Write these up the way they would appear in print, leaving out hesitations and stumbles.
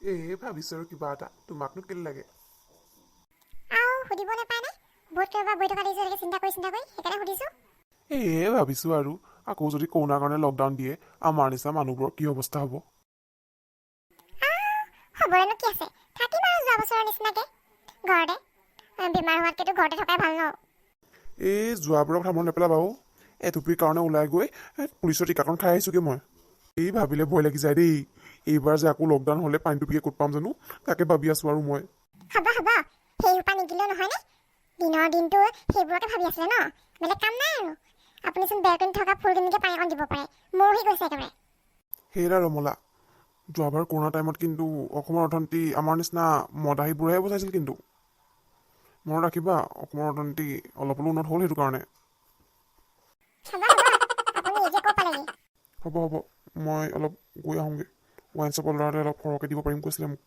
ভাবিছোঁ আৰু কিবা এটা তোমাকনো কেলে লাগে আৰু সুধিব নাপায় নে বহুত কিবা বহি থকা দেখিছোঁ চিন্তা কৰি সেইকাৰণে সুধিছোঁ ভাবিছোঁ আৰু আকৌ যদি কৰোণাৰ কাৰণে লকডাউন দিয়ে আমাৰ নিচিনা মানুহবোৰৰ কি অৱস্থা হ'ব খবৰেনো কি আছে থাকিম আৰু যোৱা বছৰৰ নিচিনাকৈ ঘৰতে বেমাৰ হোৱাতকৈতো ঘৰতে থকাই ভাল ন যোৱাবোৰৰ কথা মনত নেপেলাবা বাৰু এটুপিৰ কাৰণে ওলাই গৈ পুলিচৰ টীকাকৰণ খাই আহিছোঁগৈ মই ভাবিলে ভয় লাগি যায় দেই এইবাৰ যে আকৌ লকডাউন হ'লে পানী টুপিকে ক'ত পাম জানো তাকে ভাবি আছোঁ আৰু মই হ'ব সেই সোপা নিদিলেও নহয়নে দিনৰ দিনটো সেইবোৰকে ভাবি আছিলে ন বেলেগ কাম নাই আৰু আপুনিচোন বেলকনিত থকা ফুলখিনিকে পানী অকণ দিব পাৰে মৰহি গৈছে একেবাৰে সেইৰা ৰমলা যোৱাবাৰ কৰোণা টাইমত কিন্তু অসমৰ অৰ্থনীতি আমাৰ নিচিনা মদাহীবোৰেহে বচাইছিল কিন্তু মনত ৰাখিবা অসমৰ অৰ্থনীতি অলপ হ'লেও উন্নত হ'ল সেইটো কাৰণে হ'ব মই অলপ গৈ আহোঁগৈ ৱাইন শ্বপৰ ল'ৰাটোৱে অলপ সৰহকৈ দিব পাৰিম কৈছিলে মোক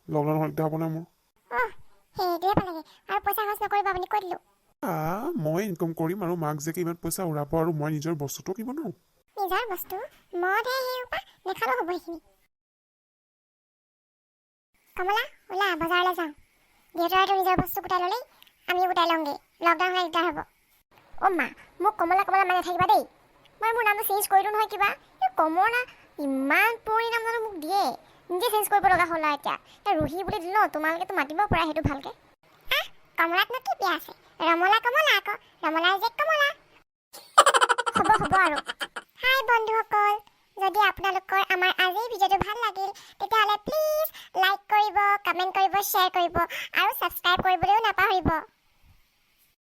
লকডাউন হ'লে দিগদাৰ হ'ব নাই মোৰ মই ইনকাম কৰিম আৰু মাক যে কিমান পইচা উৰাব আৰু মই নিজৰ বস্তুটো কিমান নোৱাৰোঁ নিজৰ বস্তু মদহে সেইপা নেখালেও হ'ব সেইখিনি কমলা ওলা বজাৰলৈ যাওঁ দেউতাৰটো নিজৰ বস্তু গোটাই ল'লেই আমিও গোটাই লওঁগৈ লকডাউন হ'লে দিগদাৰ হ'ব অ' মা মোক কমলা মানে নাথাকিবা দেই মই মোৰ নামটো চেঞ্জ কৰিলোঁ নহয় কিবা কমলা ইমান পুৰণি নাম জানো মোক দিয়ে নিজে চেঞ্জ কৰিব লগা হ'ল আৰু এতিয়া ৰুহি বুলি দিলোঁ ন তোমালোকেতো মাতিব পৰা সেইটো ভালকৈ কমলাতনো কি বিয়া আছে ৰমলা কমলা আকৌ ৰমলাৰ যে কমলা হ'ব আৰু হাই বন্ধুসকল যদি আপোনালোকৰ আমাৰ আজিৰ ভিডিঅ'টো ভাল লাগিল তেতিয়াহ'লে প্লিজ লাইক কৰিব কমেণ্ট কৰিব শ্বেয়াৰ কৰিব আৰু ছাবস্ক্ৰাইব কৰিবলৈও নাপাহৰিব